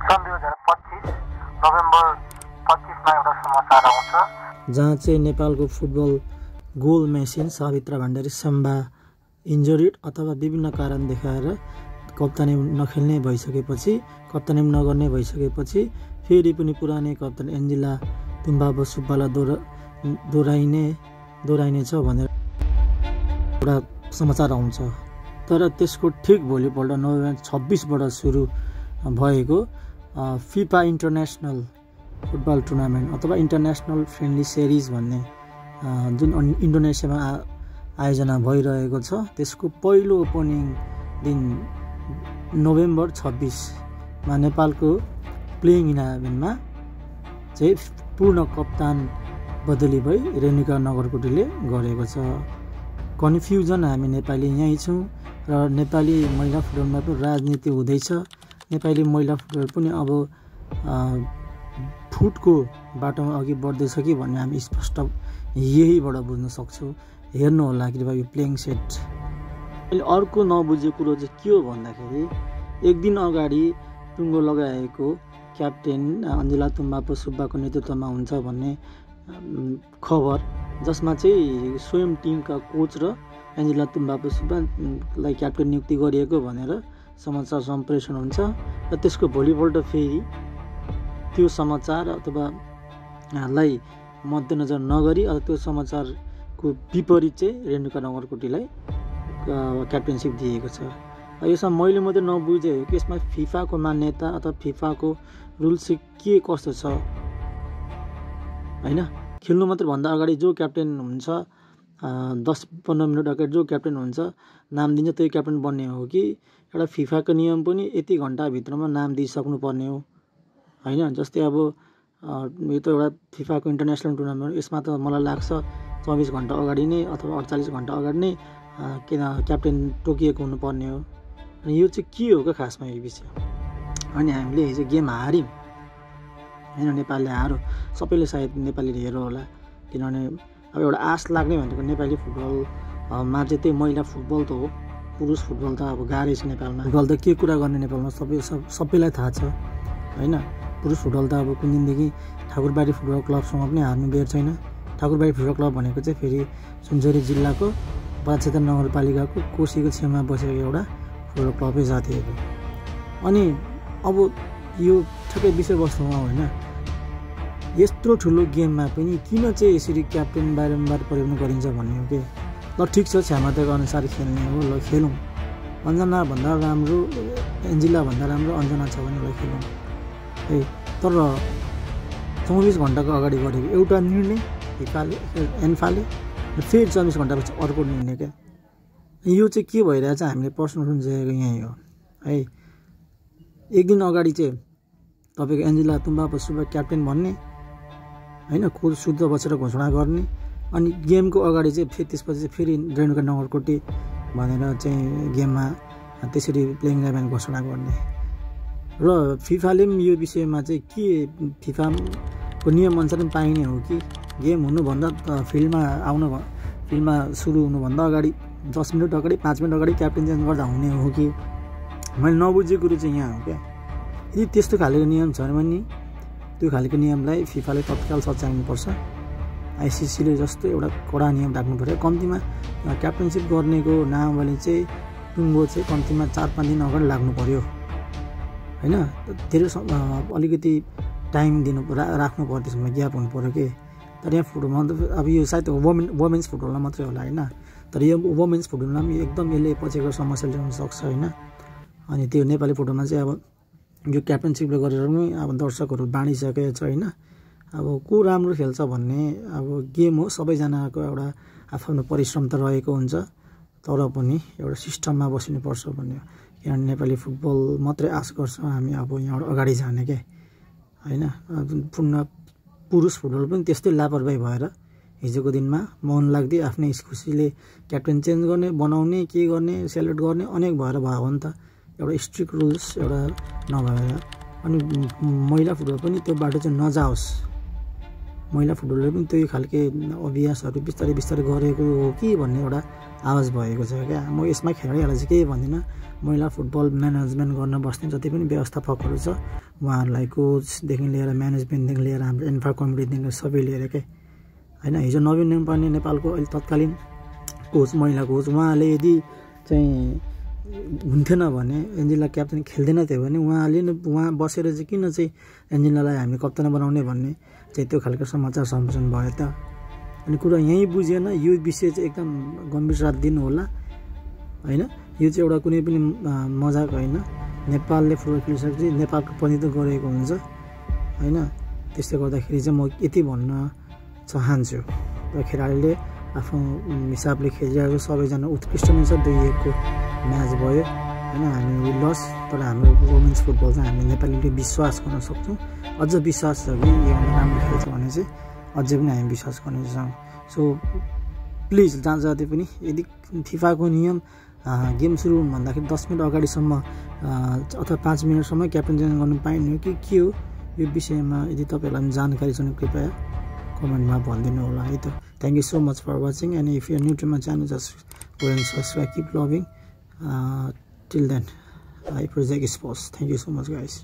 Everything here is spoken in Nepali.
सन् 2025 नोभेम्बर 25मा एउटा समाचार आउँछ जहाँ चाहिँ नेपालको football goal machine Savitra Bhandari सम्भा इन्जरिड अथवा विभिन्न कारण देखाएर कप्तानी नखेल्ने भइसकेपछि कप्तानी नगर्ने भइसकेपछि फेरि पनि पुरानै कप्तान एन्जिला तुम्बाबो सुब्बालाई दोहोऱ्याइने छ भनेर एउटा समाचार आउँछ। तर त्यसको ठिक भोलिपल्ट नोभेम्बर 26बाट सुरु भएको फिफा इन्टरनेसनल फुटबल टुर्नामेन्ट अथवा इन्टरनेसनल फ्रेन्डली सिरिज भन्ने जुन इन्डोनेसियामा आयोजना भइरहेको छ त्यसको पहिलो ओपनिङ दिन नोभेम्बर 26मा नेपालको प्लेइङ 11मा चाहिँ पूर्ण कप्तान बदली भई रेणुका नगरकोटीले गरेको छ। कन्फ्युजन हामी नेपाली यहीँ छौँ र नेपाली महिला फुटबलमा पनि राजनीति हुँदैछ। नेपाली महिला फुटबल पनि अब फुटको बाटोमा अघि बढ्दैछ कि भन्ने हामी स्पष्ट यहीबाट बुझ्न सक्छौँ। हेर्नु होला कृपया यो प्लेइङ सेट। अहिले अर्को नबुझेको कुरो चाहिँ के हो भन्दाखेरि एक दिन अगाडि टुङ्गो लगाएको क्याप्टेन अन्जिला तुम्बाबो सुब्बाको नेतृत्वमा हुन्छ भन्ने खबर, जसमा चाहिँ स्वयं टिमका कोच र एन्जिला तुम्बाबो सुब्बालाई क्याप्टेन नियुक्ति गरिएको भनेर समाचार सम्प्रेषण हुन्छ र त्यसको भोलिपल्ट फेरि त्यो समाचार अथवा लाई मध्यनजर नगरी अथवा त्यो समाचारको विपरीत चाहिँ रेणुका नगरकोटीलाई क्याप्टेनसिप दिएको छ। यसमा मैले मात्रै नबुझेँ कि यसमा फिफाको मान्यता अथवा फिफाको रुल्स चाहिँ के कस्तो छ होइन। खेल्नु मात्रै भन्दा अगाडि जो क्याप्टेन हुन्छ 10-15 मिनट अगाडि जो क्याप्टेन हुन्छ नाम दिन्छ त्यही क्याप्टेन बन्ने हो कि एउटा फिफाको नियम पनि यति घन्टाभित्रमा नाम दिइसक्नु पर्ने हो होइन। जस्तै अब यो त एउटा फिफाको इन्टरनेसनल टुर्नामेन्ट, यसमा त मलाई लाग्छ 24 घन्टा अगाडि नै अथवा 48 घन्टा अगाडि नै क्याप्टेन तोकिएको हुनुपर्ने हो। अनि यो चाहिँ के हो क्या खासमा यो विषय। अनि हामीले हिजो गेम हार्यौँ होइन, नेपालले हार्यो। सबैले सायद नेपालीले हेर्यो होला, किनभने अब एउटा आश लाग्ने भनेको नेपाली फुटबलमा चाहिँ त्यही महिला फुटबल त हो। पुरुष फुटबल त अब गाह्रै छ नेपालमा। फुटबल त के कुरा गर्ने नेपालमा सबैलाई थाहा छ होइन। पुरुष फुटबल त अब कुन दिनदेखि ठाकुरबाडी फुटबल क्लबसँग पनि हार्नु बेर छैन। ठाकुरबाडी फुटबल क्लब भनेको चाहिँ फेरि सुनसरी जिल्लाको बाछेता नगरपालिकाको कोसीको छेउमा बसेको एउटा फुटबल क्लबै जातिएको। अनि अब यो ठ्याक्कै विषयवस्तुमा होइन, यत्रो ठुलो गेममा पनि किन चाहिँ यसरी क्याप्टेन बारम्बार परिवर्तन गरिन्छ भन्ने हो कि। ल ठिक छ, क्षमताको अनुसार खेल्ने हो, ल खेलौँ। अन्जना भन्दा राम्रो एन्जिला भन्दा राम्रो अन्जना छ भने ल खेलौँ है। तर 24 घन्टाको अगाडि गरेको एउटा निर्णय एन्फाले फेरि 24 घन्टापछि अर्को निर्णय क्या। यो चाहिँ के भइरहेछ हामीले प्रश्न सुनिसकेको यहीँ हो है। एक दिन अगाडि चाहिँ तपाईँको एन्जिला तुम्बाबो सुब्बा क्याप्टेन भन्ने होइन, कोच शुद्ध बसेर घोषणा गर्ने, अनि गेमको अगाडि चाहिँ फेरि त्यसपछि चाहिँ फेरि रेणुका नगरकोटी भनेर चाहिँ गेममा त्यसरी प्लेइङ 11 घोषणा गर्ने। र फिफाले पनि यो विषयमा चाहिँ के फिफाको नियमअनुसार पनि पाइने हो कि गेम हुनुभन्दा फिल्डमा सुरु हुनुभन्दा अगाडि 10 मिनट अगाडि 5 मिनट अगाडि क्याप्टेन चेन्ज गर्दा हुने हो कि। मैले नबुझेको कुरो चाहिँ यहाँ हो क्या। यदि त्यस्तो खालको नियम छ भने त्यो खालको नियमलाई फिफाले तत्काल सच्याउनुपर्छ। आइसिसीले जस्तो एउटा कडा नियम राख्नु पऱ्यो। कम्तीमा क्याप्टेनसिप गर्नेको नामले चाहिँ टुङ्गो चाहिँ कम्तीमा 4-5 दिन अगाडि लाग्नु पऱ्यो होइन। धेरै अलिकति टाइम राख्नु पर्यो, त्यसमा ग्याप हुनु पऱ्यो कि। तर यहाँ फुटबलमा अब यो सायद वुमेन्स फुटबलमा मात्रै होला होइन, तर यो वुमेन्स फुटबलमा पनि एकदम यसले पछिको समस्या ल्याउन सक्छ होइन। अनि त्यो नेपाली फुटबलमा चाहिँ अब यो क्याप्टेनसिपले गरेर पनि अब दर्शकहरू बाँडिसकेको छ होइन। अब को राम्रो खेल्छ भन्ने अब गेम हो, सबैजनाको एउटा आफ्नो परिश्रम त रहेको हुन्छ, तर पनि एउटा सिस्टममा बस्नुपर्छ भन्ने। किनभने नेपाली फुटबल मात्रै आश गर्छ हामी अब यहाँबाट अगाडि जाने क्या होइन। पुरुष फुटबल पनि त्यस्तै लापरवाही भएर हिजोको दिनमा मन लाग्दै आफ्नै खुसीले क्याप्टेन चेन्ज गर्ने, बनाउने, के गर्ने, सेलेक्ट गर्ने अनेक भएर भयो हो नि त। एउटा स्ट्रिक्ट रुल्स एउटा नभएर। अनि महिला फुटबल पनि त्यो बाटो चाहिँ नजाओस् महिला फुटबलले पनि त्यही खालके अभ्यासहरू बिस्तारै बिस्तारै गरेको हो कि भन्ने एउटा आवाज भएको छ क्या। म यसमा खेलाडीहरूलाई चाहिँ केही भन्दिनँ, महिला फुटबल म्यानेजमेन्ट गर्न बस्ने जति पनि व्यवस्थापकहरू छ उहाँहरूलाई कोचदेखि लिएर म्यानेजमेन्टदेखि लिएर हाम्रो इन्फ्रा कमिटीदेखि सबै लिएर के होइन। हिजो नवीन नेम्पाने नेपालको अहिले तत्कालीन कोच महिला कोच उहाँले यदि चाहिँ हुन्थेन भने एन्जेला क्याप्टेन खेल्दैन थियो भने उहाँ बसेर चाहिँ किन चाहिँ एन्जेलालाई हामीले कप्तान बनाउने भन्ने चाहिँ त्यो खालको समाचार सम्प्रेषण भयो त। अनि कुरा यहीँ बुझेन, यो विषय चाहिँ एकदम गम्भीर साथ दिनु होला होइन। यो चाहिँ एउटा कुनै पनि मजाक होइन। नेपालले फुटबल खेलिसकेपछि नेपालको प्रतिनिधित्व गरेको हुन्छ होइन। त्यसले गर्दाखेरि चाहिँ म यति भन्न चाहन्छु र खेलाडीले आफ्नो हिसाबले खेलिरहेको सबैजना उत्कृष्ट नै छ। 2-1 को म्याच भयो होइन, हामी लस, तर हाम्रो वुमेन्स फुटबल चाहिँ हामी नेपालीले विश्वास गर्न सक्छौँ। अझ विश्वास छ कि यो राम्रो खेल्छ भने चाहिँ अझै पनि हामी विश्वास गर्नेछौँ। सो प्लिज जहाँ जति पनि यदि फिफाको नियम गेम सुरु हुनुभन्दाखेरि 10 मिनट अगाडिसम्म अथवा 5 मिनटसम्म क्याप्टेन चेन्ज गर्नु पाइने हो कि के हो, यो विषयमा यदि तपाईँहरूलाई जानकारी छ भने कृपया कमेन्टमा भनिदिनु होला है त। Thank you so much for watching and if you are new to my channel just go and subscribe, keep loving till then I project sports. Thank you so much guys.